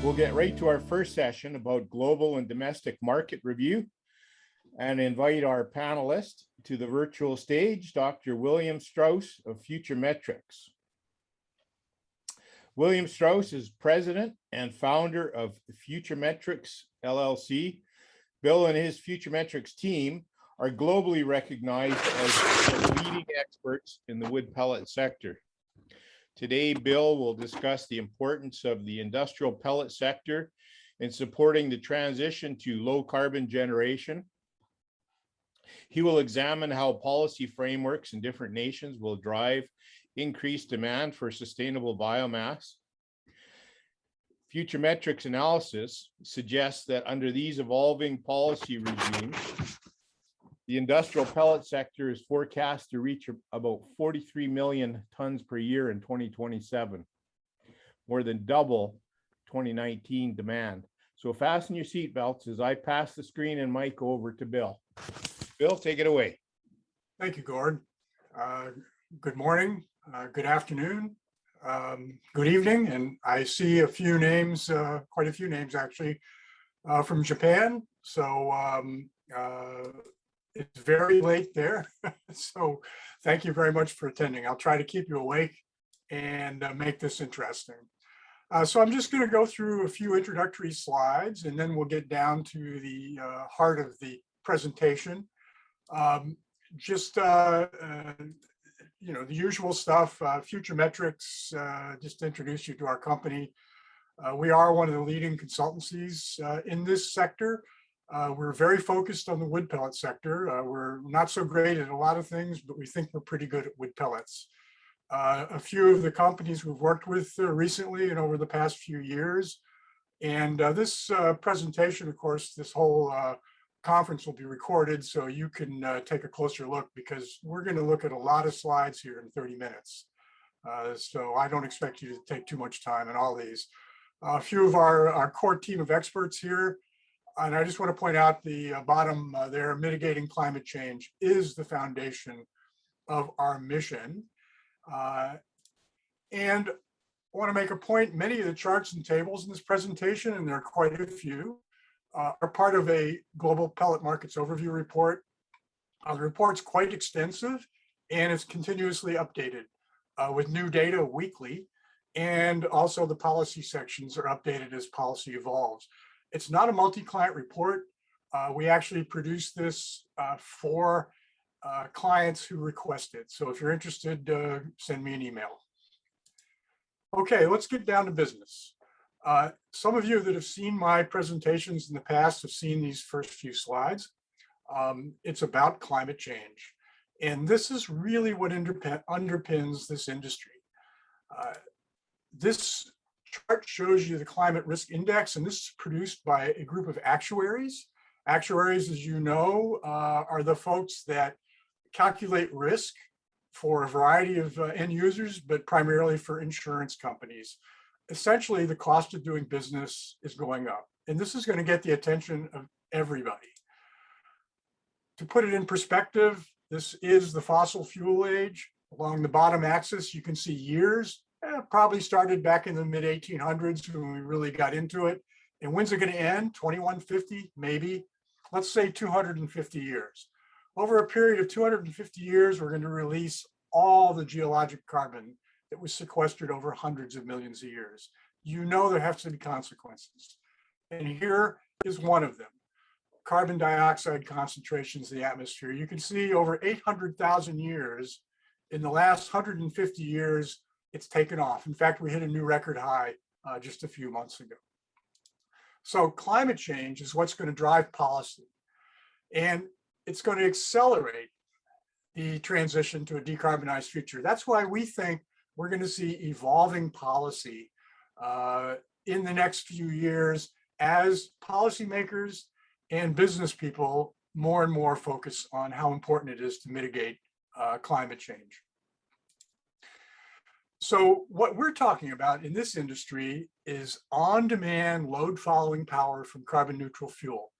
We'll get right to our first session about global and domestic market review and invite our panelist to the virtual stage, Dr. William Strauss of Future Metrics. William Strauss is president and founder of Future Metrics LLC. Bill and his Future Metrics team are globally recognized as leading experts in the wood pellet sector. Today, Bill will discuss the importance of the industrial pellet sector in supporting the transition to low carbon generation. He will examine how policy frameworks in different nations will drive increased demand for sustainable biomass. Future Metrics analysis suggests that under these evolving policy regimes, the industrial pellet sector is forecast to reach about 43 million tons per year in 2027, more than double 2019 demand. So fasten your seatbelts as I pass the screen and mic over to Bill. Bill, take it away. Thank you, Gord. Good morning, good afternoon, good evening, and I see a few names, quite a few names actually, from Japan. So it's very late there, so thank you very much for attending. I'll try to keep you awake and make this interesting. So I'm just going to go through a few introductory slides, and then we'll get down to the heart of the presentation. You know, the usual stuff, Future Metrics, just to introduce you to our company. We are one of the leading consultancies in this sector. We're very focused on the wood pellet sector. We're not so great at a lot of things, but we think we're pretty good at wood pellets. A few of the companies we've worked with recently and over the past few years. And this presentation, of course, this whole conference will be recorded, so you can take a closer look, because we're going to look at a lot of slides here in 30 minutes. So I don't expect you to take too much time on all these. A few of our core team of experts here. And I just want to point out the bottom there, mitigating climate change is the foundation of our mission. And I want to make a point, many of the charts and tables in this presentation, and there are quite a few, are part of a Global Pellet Markets Overview report. The report's quite extensive, and it's continuously updated with new data weekly. And also the policy sections are updated as policy evolves. It's not a multi-client report. We actually produce this for clients who request it. So if you're interested, send me an email. Okay, let's get down to business. Some of you that have seen my presentations in the past have seen these first few slides. It's about climate change. And this is really what underpins this industry. This chart shows you the climate risk index, and this is produced by a group of actuaries. Actuaries, as you know, are the folks that calculate risk for a variety of end users, but primarily for insurance companies. Essentially, the cost of doing business is going up, and this is going to get the attention of everybody. To put it in perspective, this is the fossil fuel age. Along the bottom axis, you can see years. Probably started back in the mid 1800s when we really got into it. And when's it going to end? 2150, maybe. Let's say 250 years. Over a period of 250 years, we're going to release all the geologic carbon that was sequestered over hundreds of millions of years. You know there have to be consequences. And here is one of them. Carbon dioxide concentrations in the atmosphere. You can see over 800,000 years. In the last 150 years, it's taken off. In fact, we hit a new record high just a few months ago. So climate change is what's going to drive policy. And it's going to accelerate the transition to a decarbonized future. That's why we think we're going to see evolving policy in the next few years as policymakers and business people more and more focus on how important it is to mitigate climate change. So what we're talking about in this industry is on-demand load following power from carbon neutral fuel.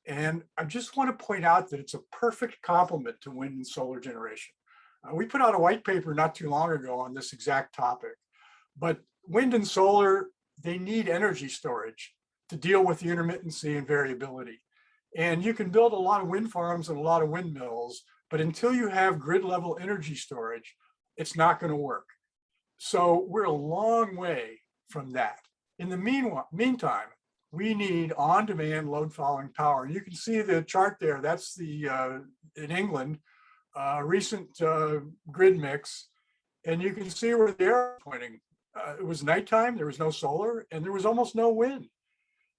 And I just want to point out that it's a perfect complement to wind and solar generation. We put out a white paper not too long ago on this exact topic, but wind and solar they need energy storage to deal with the intermittency and variability. And you can build a lot of wind farms and a lot of windmills, but until you have grid level energy storage, it's not going to work. So we're a long way from that. In the meantime, we need on-demand load following power. And you can see the chart there. That's the, in England, recent grid mix. And you can see where the arrow is pointing. It was nighttime, there was no solar, and there was almost no wind.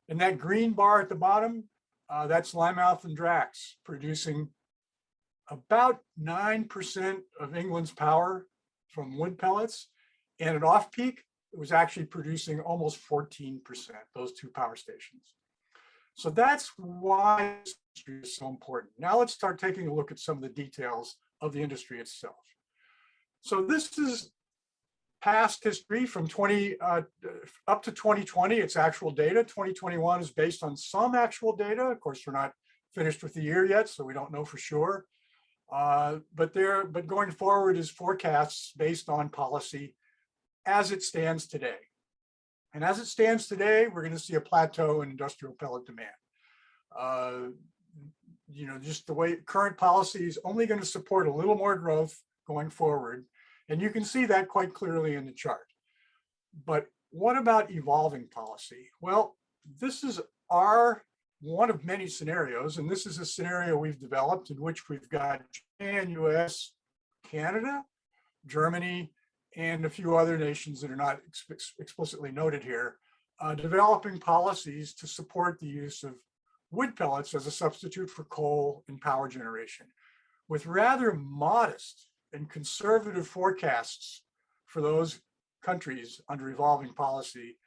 And that green bar at the bottom, that's Limehouse and Drax producing about 9% of England's power from wood pellets. And at off peak, it was actually producing almost 14%, those two power stations. So that's why this industry is so important. Now let's start taking a look at some of the details of the industry itself. So this is past history from up to 2020, it's actual data. 2021 is based on some actual data. Of course, we're not finished with the year yet, so we don't know for sure. But going forward is forecasts based on policy as it stands today. And as it stands today, we're going to see a plateau in industrial pellet demand. Just the way current policy is only going to support a little more growth going forward. And you can see that quite clearly in the chart. But what about evolving policy? Well, this is one of many scenarios, and this is a scenario we've developed in which we've got Japan, US, Canada, Germany, and a few other nations that are not explicitly noted here, developing policies to support the use of wood pellets as a substitute for coal in power generation, with rather modest and conservative forecasts for those countries under evolving policy.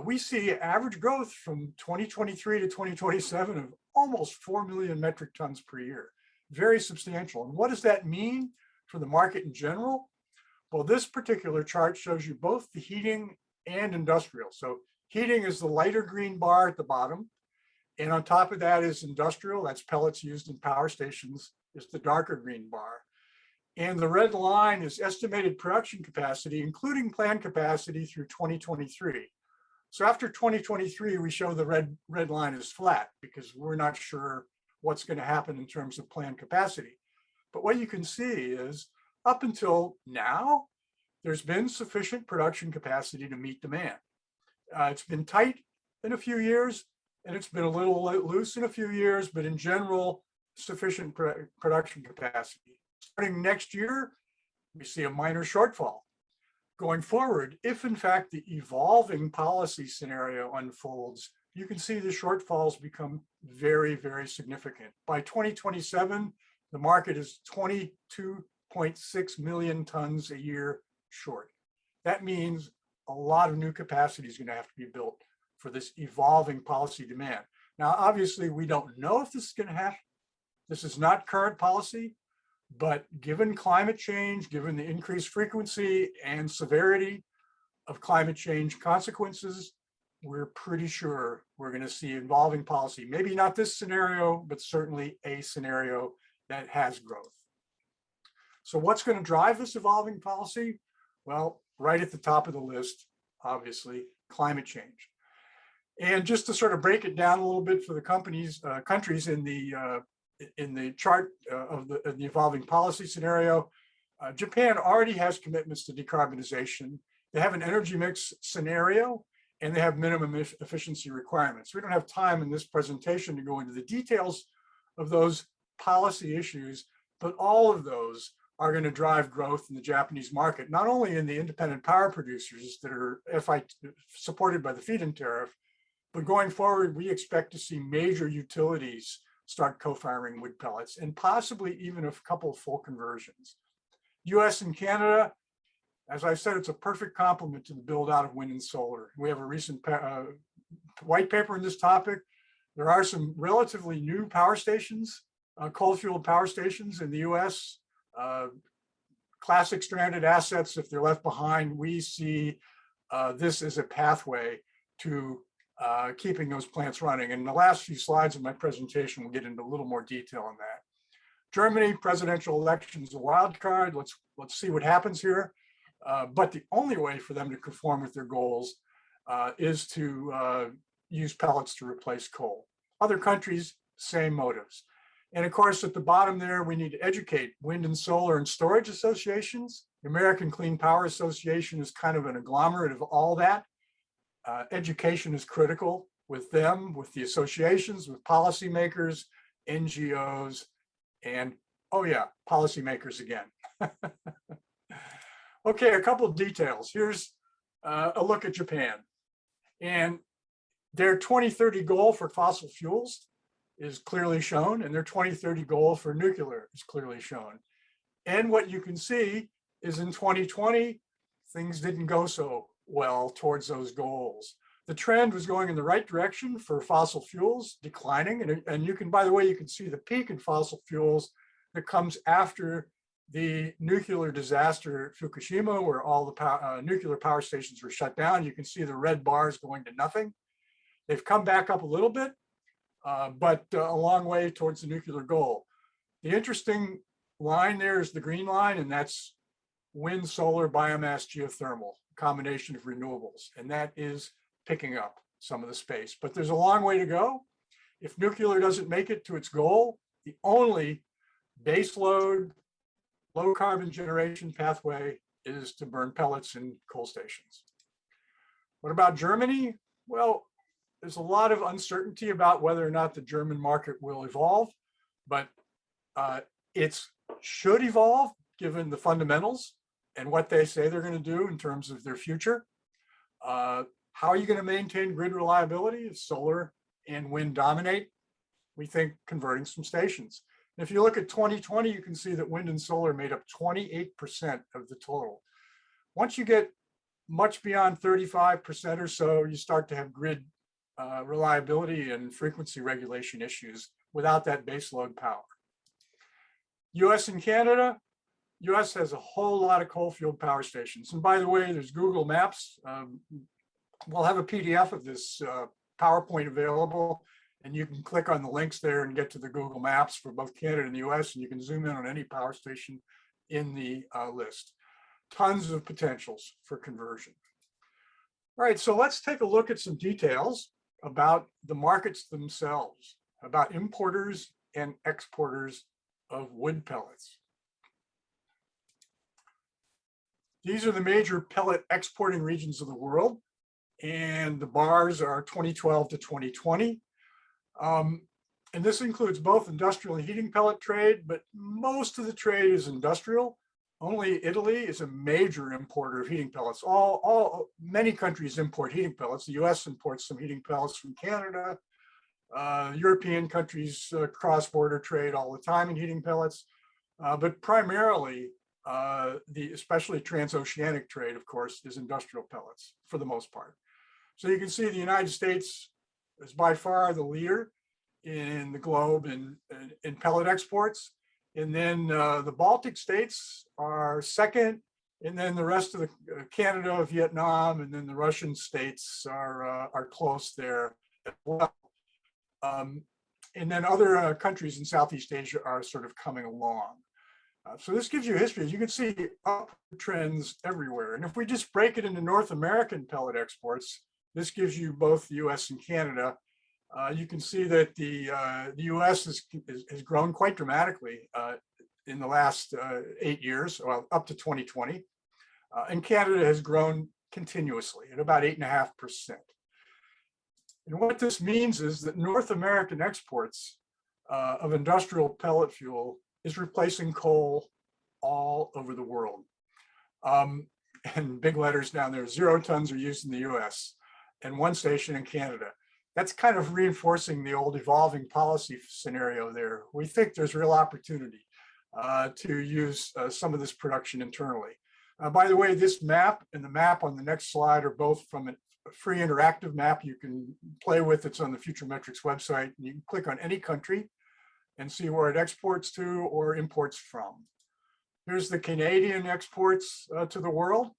We see average growth from 2023 to 2027 of almost 4 million metric tons per year, very substantial. And what does that mean for the market in general? Well, this particular chart shows you both the heating and industrial. So heating is the lighter green bar at the bottom. And on top of that is industrial, that's pellets used in power stations, is the darker green bar. And the red line is estimated production capacity, including planned capacity through 2023. So after 2023, we show the red line is flat because we're not sure what's going to happen in terms of planned capacity. But what you can see is up until now, there's been sufficient production capacity to meet demand. It's been tight in a few years, and it's been a little loose in a few years, but in general, sufficient production capacity. Starting next year, we see a minor shortfall. Going forward, if in fact the evolving policy scenario unfolds, you can see the shortfalls become very, very significant. By 2027, the market is 22.6 million tons a year short. That means a lot of new capacity is going to have to be built for this evolving policy demand. Now, obviously, we don't know if this is going to happen. This is not current policy, but given climate change, given the increased frequency and severity of climate change consequences, we're pretty sure we're going to see evolving policy. Maybe not this scenario, but certainly a scenario that has growth. So what's going to drive this evolving policy? Well, right at the top of the list, obviously, climate change. And just to sort of break it down a little bit for the countries in the chart of the evolving policy scenario, Japan already has commitments to decarbonization. They have an energy mix scenario, and they have minimum efficiency requirements. We don't have time in this presentation to go into the details of those policy issues, but all of those are going to drive growth in the Japanese market, not only in the independent power producers that are supported by the feed-in tariff, but going forward, we expect to see major utilities start co-firing wood pellets and possibly even a couple of full conversions. US and Canada, as I said, it's a perfect complement to the build out of wind and solar. We have a recent white paper on this topic. There are some relatively new power stations, coal-fueled power stations in the US. Classic stranded assets, if they're left behind, we see this as a pathway to keeping those plants running. And the last few slides of my presentation will get into a little more detail on that. Germany, presidential elections, a wild card. Let's see what happens here. But the only way for them to conform with their goals is to use pellets to replace coal. Other countries, same motives. And of course, at the bottom there, we need to educate wind and solar and storage associations. The American Clean Power Association is kind of an agglomerate of all that. Education is critical with them, with the associations, with policymakers, NGOs, and oh yeah, policymakers again. Okay, a couple of details. Here's a look at Japan. And their 2030 goal for fossil fuels is clearly shown, and their 2030 goal for nuclear is clearly shown. And what you can see is in 2020, things didn't go so well towards those goals. The trend was going in the right direction for fossil fuels, declining. And you can, by the way, you can see the peak in fossil fuels that comes after the nuclear disaster at Fukushima, where all the nuclear power stations were shut down. You can see the red bars going to nothing. They've come back up a little bit, but a long way towards the nuclear goal. The interesting line there is the green line, and that's wind, solar, biomass, geothermal, combination of renewables. And that is picking up some of the space, but there's a long way to go. If nuclear doesn't make it to its goal, the only baseload, low carbon generation pathway is to burn pellets in coal stations. What about Germany? Well, there's a lot of uncertainty about whether or not the German market will evolve, but it should evolve given the fundamentals and what they say they're going to do in terms of their future. How are you going to maintain grid reliability if solar and wind dominate? We think converting some stations. If you look at 2020, you can see that wind and solar made up 28% of the total. Once you get much beyond 35% or so, you start to have grid reliability and frequency regulation issues without that baseload power. US and Canada, US has a whole lot of coal-fueled power stations. And by the way, there's Google Maps. We'll have a PDF of this PowerPoint available, and you can click on the links there and get to the Google Maps for both Canada and the US, and you can zoom in on any power station in the list. Tons of potentials for conversion. All right, so let's take a look at some details about the markets themselves, about importers and exporters of wood pellets. These are the major pellet exporting regions of the world, and the bars are 2012 to 2020. And this includes both industrial and heating pellet trade, but most of the trade is industrial. Only Italy is a major importer of heating pellets. Many countries import heating pellets. The US imports some heating pellets from Canada. European countries cross-border trade all the time in heating pellets, but primarily especially transoceanic trade, of course, is industrial pellets for the most part. So you can see the United States is by far the leader in the globe in pellet exports. And then the Baltic states are second, and then the rest of the Canada, Vietnam, and then the Russian states are close there as well. And then other countries in Southeast Asia are sort of coming along. So this gives you a history. As you can see, upward trends everywhere. And if we just break it into North American pellet exports, this gives you both the US and Canada. You can see that the US has grown quite dramatically in the last 8 years, well, up to 2020. And Canada has grown continuously at about 8.5%. And what this means is that North American exports of industrial pellet fuel is replacing coal all over the world. And big letters down there, 0 tons are used in the US and 1 station in Canada. That's kind of reinforcing the old evolving policy scenario there. We think there's real opportunity to use some of this production internally. By the way, this map and the map on the next slide are both from a free interactive map you can play with. It's on the FutureMetrics website. You can click on any country and see where it exports to or imports from. Here's the Canadian exports to the world,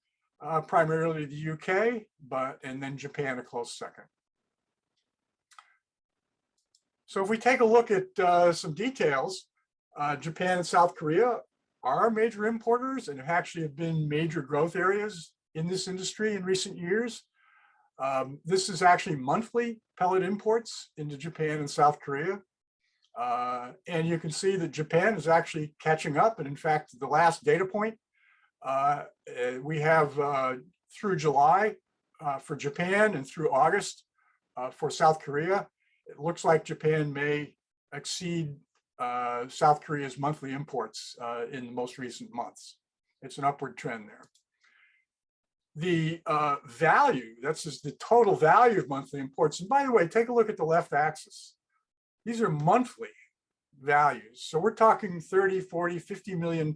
primarily the UK, and then Japan a close second. So if we take a look at some details, Japan and South Korea are major importers and actually have been major growth areas in this industry in recent years. This is actually monthly pellet imports into Japan and South Korea. And you can see that Japan is actually catching up. And in fact, the last data point we have through July for Japan and through August for South Korea, it looks like Japan may exceed South Korea's monthly imports in the most recent months. It's an upward trend there. The value, that's just the total value of monthly imports. And by the way, take a look at the left axis. These are monthly values. So we're talking 30, 40, 50 million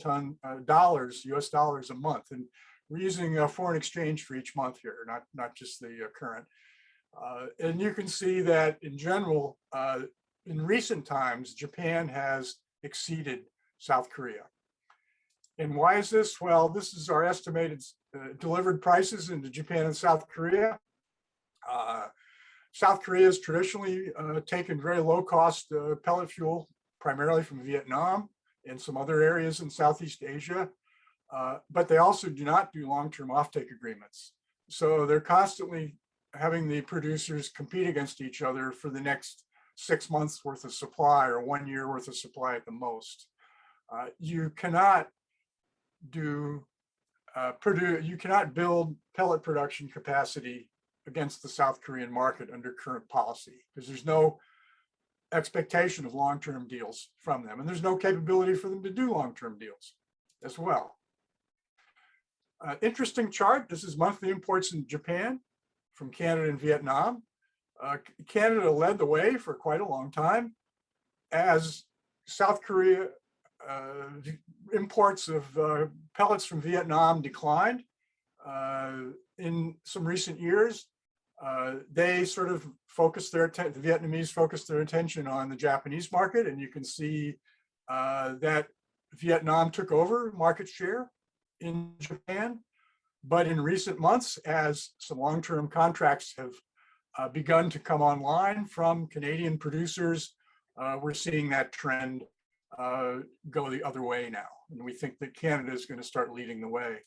dollars, US dollars a month. And we're using a foreign exchange for each month here, not just the current. And you can see that in general, in recent times, Japan has exceeded South Korea. And why is this? Well, this is our estimated delivered prices into Japan and South Korea. South Korea has traditionally taken very low cost pellet fuel, primarily from Vietnam and some other areas in Southeast Asia. But they also do not do long-term offtake agreements. So they're constantly having the producers compete against each other for the next 6 months worth of supply or 1 year worth of supply at the most. You cannot do you cannot build pellet production capacity against the South Korean market under current policy because there's no expectation of long-term deals from them, and there's no capability for them to do long-term deals as well. Interesting chart. This is monthly imports in Japan from Canada and Vietnam. Canada led the way for quite a long time as South Korea imports of pellets from Vietnam declined in some recent years. They sort of focused the Vietnamese focused their attention on the Japanese market, and you can see that Vietnam took over market share in Japan. But in recent months, as some long-term contracts have begun to come online from Canadian producers, we're seeing that trend go the other way now. And we think that Canada is going to start leading the way.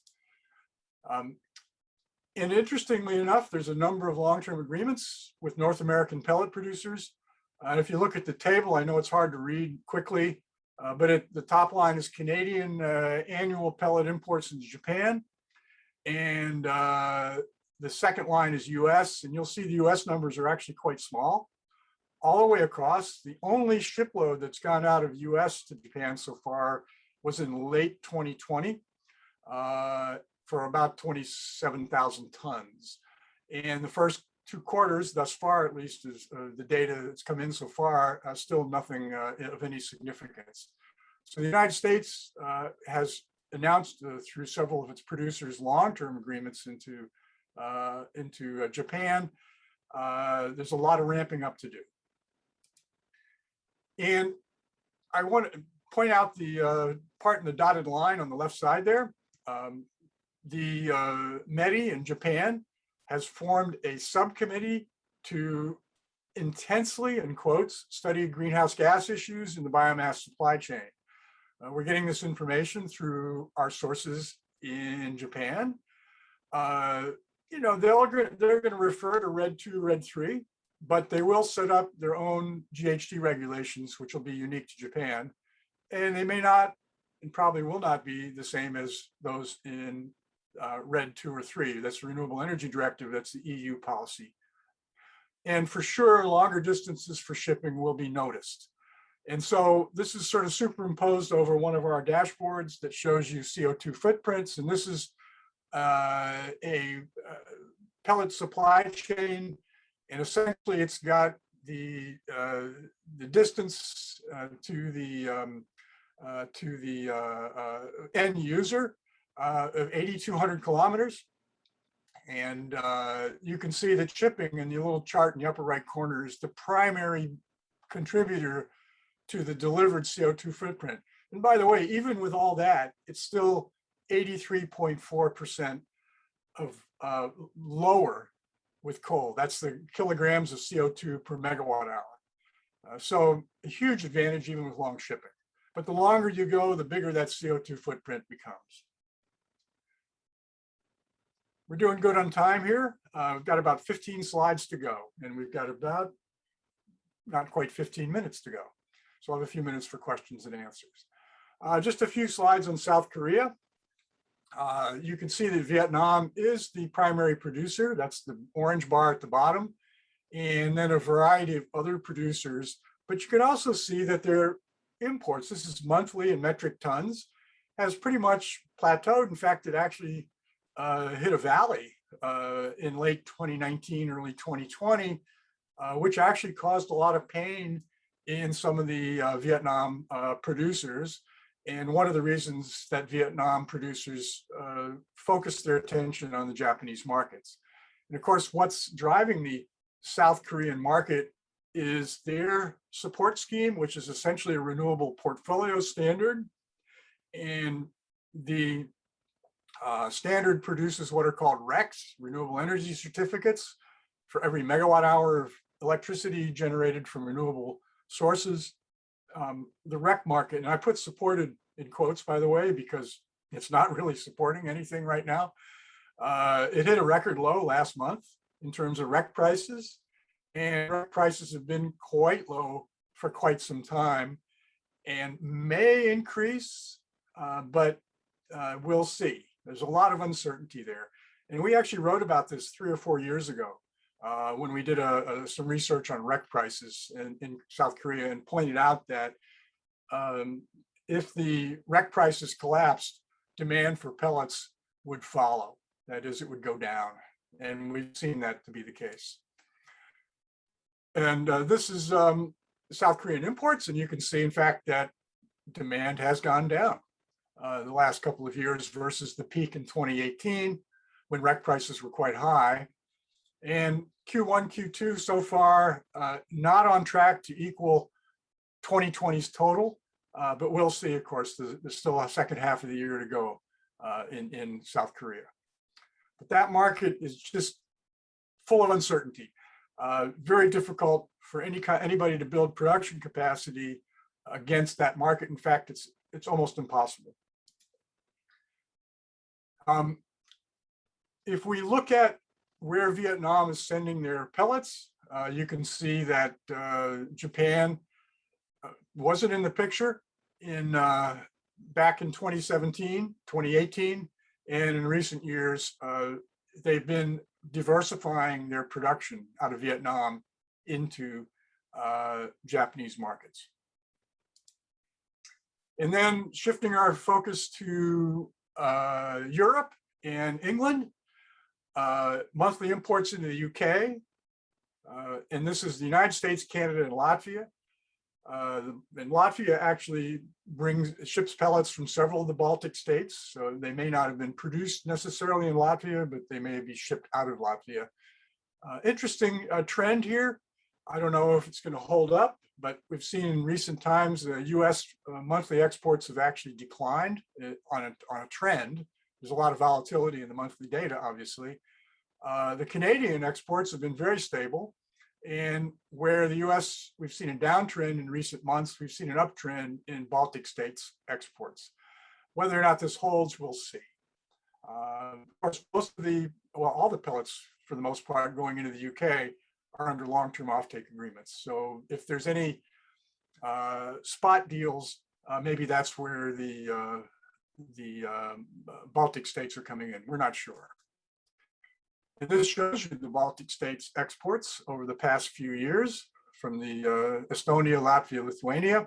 And interestingly enough, there's a number of long-term agreements with North American pellet producers. And if you look at the table, I know it's hard to read quickly, but the top line is Canadian annual pellet imports into Japan. And the second line is US, and you'll see the US numbers are actually quite small. All the way across, the only shipload that's gone out of US to Japan so far was in late 2020 for about 27,000 tons. And the first 2 quarters, thus far at least, is the data that's come in so far, still nothing of any significance. So the United States has announced through several of its producers long-term agreements into Japan. There's a lot of ramping up to do. And I want to point out the part in the dotted line on the left side there. The METI in Japan has formed a subcommittee to intensely, in quotes, study greenhouse gas issues in the biomass supply chain. We're getting this information through our sources in Japan. You know, they're going to refer to RED 2, RED 3, but they will set up their own GHG regulations, which will be unique to Japan. And they may not, and probably will not be the same as those in RED 2 or 3. That's the Renewable Energy Directive. That's the EU policy. And for sure, longer distances for shipping will be noticed. And so this is sort of superimposed over one of our dashboards that shows you CO2 footprints. And this is a pellet supply chain. And essentially it's got the distance to the end user of 8,200 kilometers. And you can see that shipping in the little chart in the upper right corner is the primary contributor to the delivered CO2 footprint. And by the way, even with all that, it's still 83.4% of lower with coal. That's the kilograms of CO2 per megawatt hour. So a huge advantage even with long shipping. But the longer you go, the bigger that CO2 footprint becomes. We're doing good on time here. We've got about 15 slides to go, and we've got about not quite 15 minutes to go. So I'll have a few minutes for questions and answers. Just a few slides on South Korea. You can see that Vietnam is the primary producer. That's the orange bar at the bottom, and then a variety of other producers. But you can also see that their imports, this is monthly in metric tons, has pretty much plateaued. In fact, it actually hit a valley in late 2019, early 2020, which actually caused a lot of pain in some of the Vietnam producers. And one of the reasons that Vietnam producers focused their attention on the Japanese markets. And of course, what's driving the South Korean market is their support scheme, which is essentially a renewable portfolio standard. And the standard produces what are called RECs, renewable energy certificates, for every megawatt hour of electricity generated from renewable sources. The REC market, and I put supported in quotes, by the way, because it's not really supporting anything right now. It hit a record low last month in terms of REC prices, and REC prices have been quite low for quite some time and may increase, but we'll see. There's a lot of uncertainty there. And we actually wrote about this 3 or 4 years ago when we did some research on REC prices in South Korea, and pointed out that if the REC prices collapsed, demand for pellets would follow. That is, it would go down. And we've seen that to be the case. And this is South Korean imports. And you can see, in fact, that demand has gone down the last couple of years versus the peak in 2018, when REC prices were quite high. And Q1, Q2 so far, not on track to equal 2020's total, but we'll see, of course. There's still a second half of the year to go in South Korea. But that market is just full of uncertainty. Very difficult for anybody to build production capacity against that market. In fact, it's almost impossible. If we look at where Vietnam is sending their pellets, you can see that Japan wasn't in the picture back in 2017, 2018, and in recent years, they've been diversifying their production out of Vietnam into Japanese markets. And then shifting our focus to Europe and England, monthly imports into the UK, and this is the United States, Canada, and Latvia. And Latvia actually ships pellets from several of the Baltic states, so they may not have been produced necessarily in Latvia, but they may be shipped out of Latvia. Interesting trend here. I don't know if it's going to hold up, but we've seen in recent times the US monthly exports have actually declined on a trend. There's a lot of volatility in the monthly data, obviously. The Canadian exports have been very stable. And where the US, we've seen a downtrend in recent months, we've seen an uptrend in Baltic states exports. Whether or not this holds, we'll see. Of course, all the pellets, for the most part, going into the UK are under long-term offtake agreements. So if there's any spot deals, maybe that's where the Baltic states are coming in. We're not sure. And this shows you the Baltic states exports over the past few years from the Estonia, Latvia, Lithuania.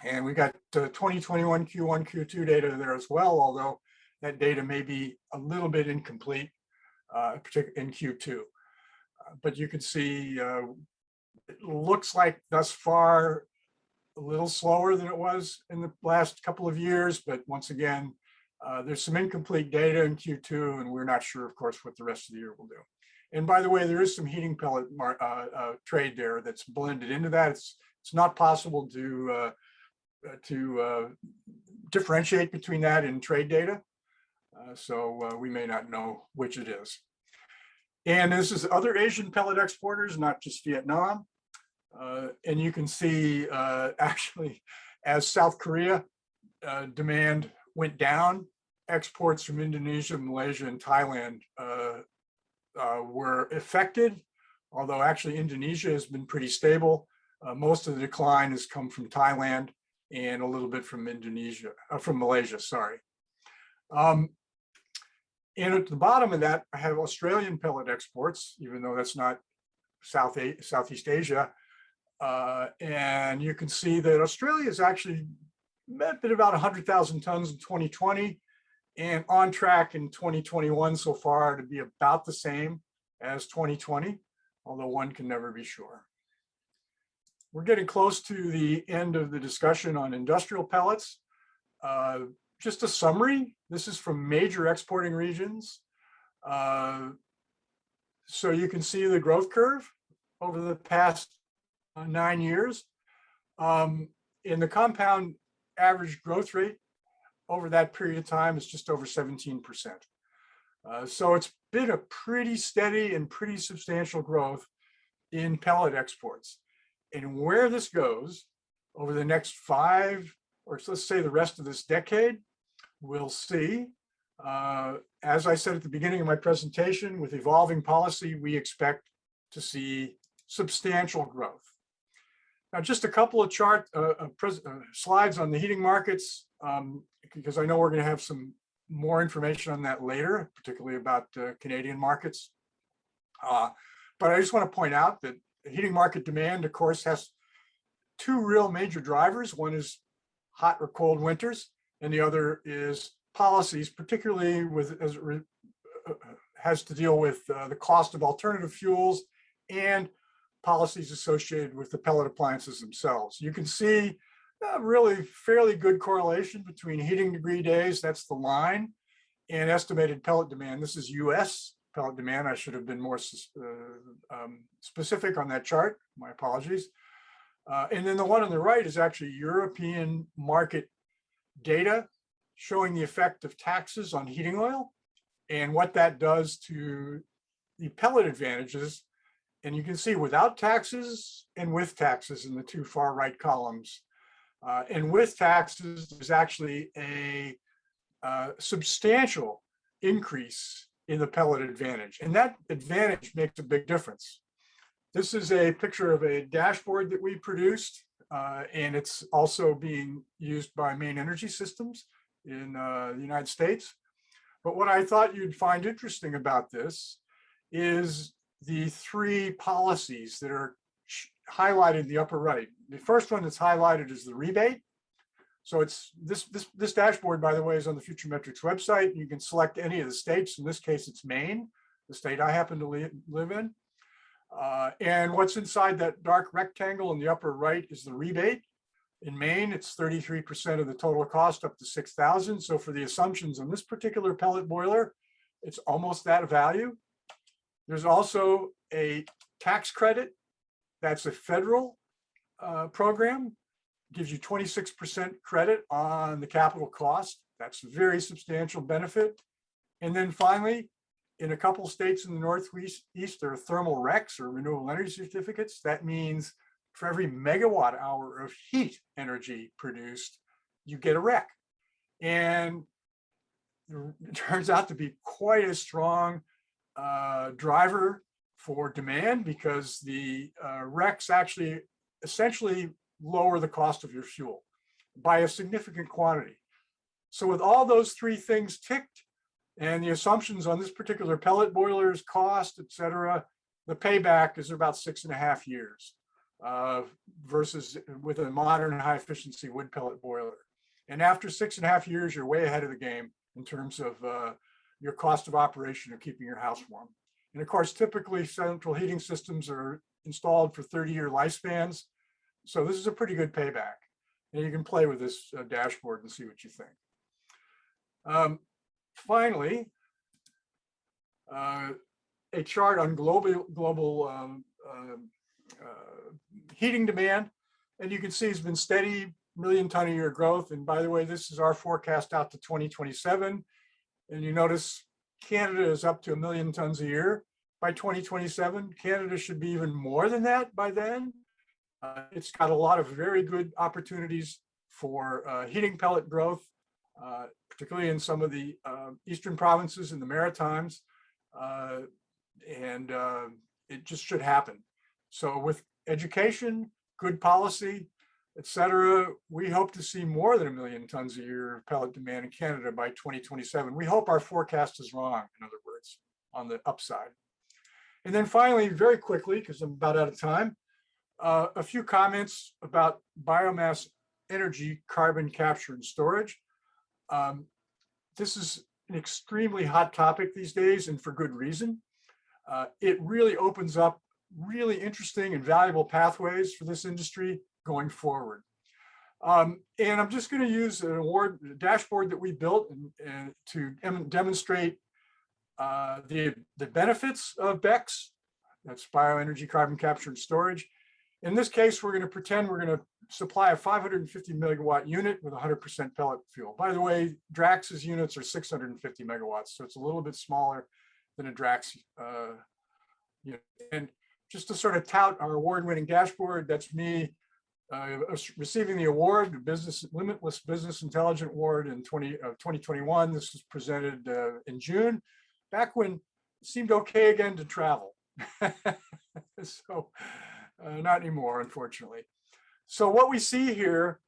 And we got 2021 Q1, Q2 data there as well, although that data may be a little bit incomplete, particularly in Q2. But you can see it looks like thus far a little slower than it was in the last couple of years. But once again, there's some incomplete data in Q2, and we're not sure, of course, what the rest of the year will do. And by the way, there is some heating pellet trade there that's blended into that. It's not possible to differentiate between that and trade data. So we may not know which it is. And this is other Asian pellet exporters, not just Vietnam. And you can see actually, as South Korea demand went down exports from Indonesia, Malaysia, and Thailand were affected, although actually Indonesia has been pretty stable. Most of the decline has come from Thailand and a little bit from from Malaysia, sorry. And at the bottom of that, I have Australian pellet exports, even though that's not Southeast Asia. And you can see that Australia is actually been about 100,000 tons in 2020 and on track in 2021 so far to be about the same as 2020, although one can never be sure. We're getting close to the end of the discussion on industrial pellets. Just a summary, this is from major exporting regions. So you can see the growth curve over the past 9 years. In the compound average growth rate over that period of time is just over 17%. So it's been a pretty steady and pretty substantial growth in pellet exports. And where this goes over the next 5, or let's say the rest of this decade, we'll see. As I said at the beginning of my presentation, with evolving policy, we expect to see substantial growth. Now, just a couple of slides on the heating markets, because I know we're going to have some more information on that later, particularly about Canadian markets. But I just want to point out that heating market demand, of course, has 2 real major drivers. One is hot or cold winters, and the other is policies, particularly with as it has to deal with the cost of alternative fuels and policies associated with the pellet appliances themselves. You can see a really fairly good correlation between heating degree days, that's the line, and estimated pellet demand. This is US pellet demand. I should have been more specific on that chart. My apologies. And then the one on the right is actually European market data showing the effect of taxes on heating oil and what that does to the pellet advantages. And you can see without taxes and with taxes in the 2 far right columns. And with taxes, there's actually a substantial increase in the pellet advantage. And that advantage makes a big difference. This is a picture of a dashboard that we produced, and it's also being used by Main Energy Systems in the United States. But what I thought you'd find interesting about this is the 3 policies that are highlighted in the upper right. The first one that's highlighted is the rebate. So it's this dashboard, by the way, is on the Future Metrics website. You can select any of the states. In this case, it's Maine, the state I happen to live in. And what's inside that dark rectangle in the upper right is the rebate. In Maine, it's 33% of the total cost up to $6,000. So for the assumptions on this particular pellet boiler, it's almost that value. There's also a tax credit. That's a federal program. Gives you 26% credit on the capital cost. That's a very substantial benefit. And then finally, in a couple states in the Northeast, there are thermal RECs or renewable energy certificates. That means for every megawatt hour of heat energy produced, you get a REC. And it turns out to be quite a strong driver for demand, because the RECs actually essentially lower the cost of your fuel by a significant quantity. So with all those 3 things ticked and the assumptions on this particular pellet boiler's cost, et cetera, the payback is about 6.5 years versus with a modern high efficiency wood pellet boiler. And after 6.5 years, you're way ahead of the game in terms of your cost of operation of keeping your house warm. And of course, typically central heating systems are installed for 30-year lifespans. So this is a pretty good payback. And you can play with this dashboard and see what you think. Finally, a chart on global heating demand. And you can see it's been steady, 1 million ton a year growth. And by the way, this is our forecast out to 2027. And you notice Canada is up to 1 million tons a year by 2027. Canada should be even more than that by then. It's got a lot of very good opportunities for heating pellet growth particularly in some of the eastern provinces in the Maritimes. And it just should happen. So with education, good policy, et cetera, we hope to see more than 1 million tons a year of pellet demand in Canada by 2027. We hope our forecast is wrong, in other words, on the upside. And then finally, very quickly, because I'm about out of time, a few comments about biomass energy, carbon capture and storage. This is an extremely hot topic these days, and for good reason. It really opens up really interesting and valuable pathways for this industry going forward. And I'm just going to use an award dashboard that we built and to demonstrate the benefits of BECCS. That's bioenergy, carbon capture and storage. In this case, we're going to pretend we're going to supply a 550 megawatt unit with 100% pellet fuel. By the way, Drax's units are 650 megawatts, so it's a little bit smaller than a Drax unit. And just to sort of tout our award-winning dashboard, that's me receiving the award, the Limitless Business Intelligence Award in 2021. This was presented in June, back when it seemed okay again to travel. So not anymore, unfortunately. So what we see here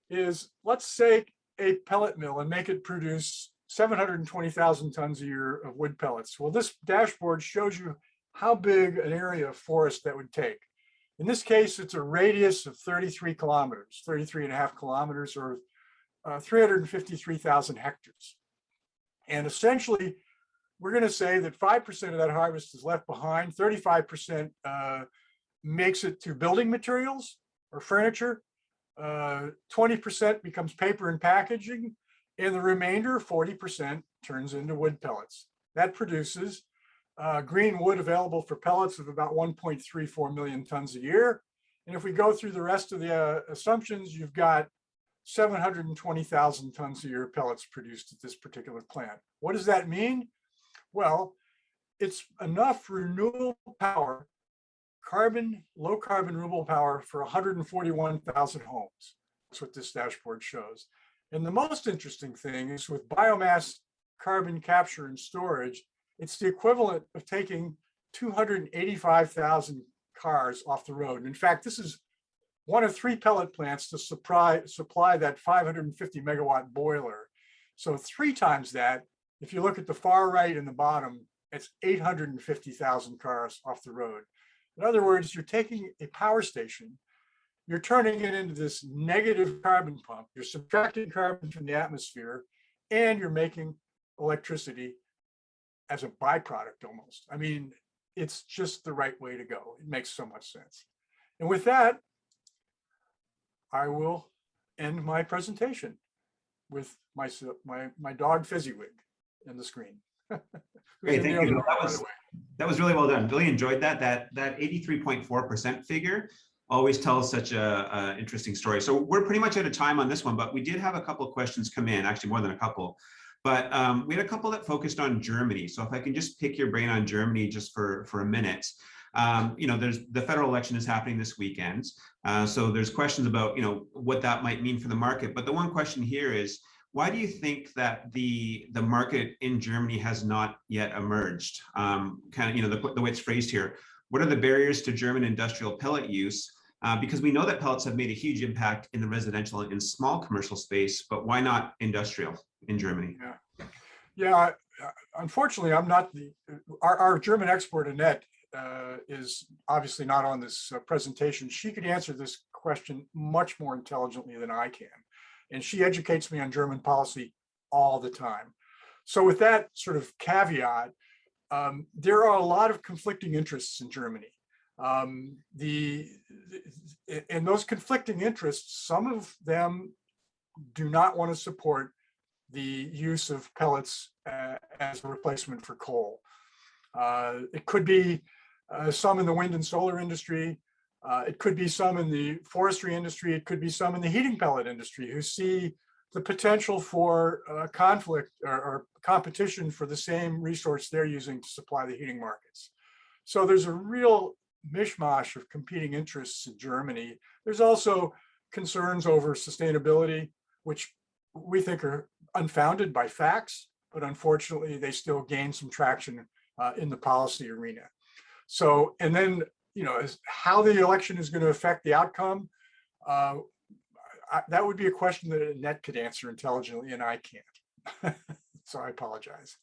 is, let's take a pellet mill and make it produce 720,000 tons a year of wood pellets. Well, this dashboard shows you how big an area of forest that would take. In this case, it's a radius of 33 kilometers, 33 and a half kilometers, or 353,000 hectares. And essentially, we're going to say that 5% of that harvest is left behind, 35% makes it to building materials or furniture, 20% becomes paper and packaging, and the remainder, 40%, turns into wood pellets. That produces green wood available for pellets of about 1.34 million tons a year. And if we go through the rest of the assumptions, you've got 720,000 tons a year pellets produced at this particular plant. What does that mean? Well, it's enough renewable power, low carbon renewable power for 141,000 homes. That's what this dashboard shows. And the most interesting thing is, with biomass carbon capture and storage, it's the equivalent of taking 285,000 cars off the road. And in fact, this is one of 3 pellet plants to supply that 550 megawatt boiler. So 3 times that. If you look at the far right and the bottom, it's 850,000 cars off the road. In other words, you're taking a power station, you're turning it into this negative carbon pump, you're subtracting carbon from the atmosphere, and you're making electricity as a byproduct almost. I mean, it's just the right way to go. It makes so much sense. And with that, I will end my presentation with my dog Fezziwig in the screen. Great, thank you. That was really well done. Really enjoyed that. That 83.4% figure always tells such a interesting story. So we're pretty much out of time on this one, but we did have a couple of questions come in, actually more than a couple. But we had a couple that focused on Germany. So if I can just pick your brain on Germany just for a minute. You know, the federal election is happening this weekend. So there's questions about, you know, what that might mean for the market. But the one question here is, why do you think that the market in Germany has not yet emerged? Kind of, you know, the way it's phrased here. What are the barriers to German industrial pellet use? Because we know that pellets have made a huge impact in the residential and small commercial space, but why not industrial in Germany? Yeah. Unfortunately, I'm not our German expert, Annette, is obviously not on this presentation. She could answer this question much more intelligently than I can. And she educates me on German policy all the time. So with that sort of caveat, there are a lot of conflicting interests in Germany. And those conflicting interests, some of them do not want to support the use of pellets as a replacement for coal. It could be some in the wind and solar industry. It could be some in the forestry industry. It could be some in the heating pellet industry who see the potential for conflict or competition for the same resource they're using to supply the heating markets. So there's a real mishmash of competing interests in Germany. There's also concerns over sustainability, which we think are unfounded by facts, but unfortunately, they still gain some traction in the policy arena. So, and then, as how the election is going to affect the outcome, that would be a question that Annette could answer intelligently, and I can't. So I apologize.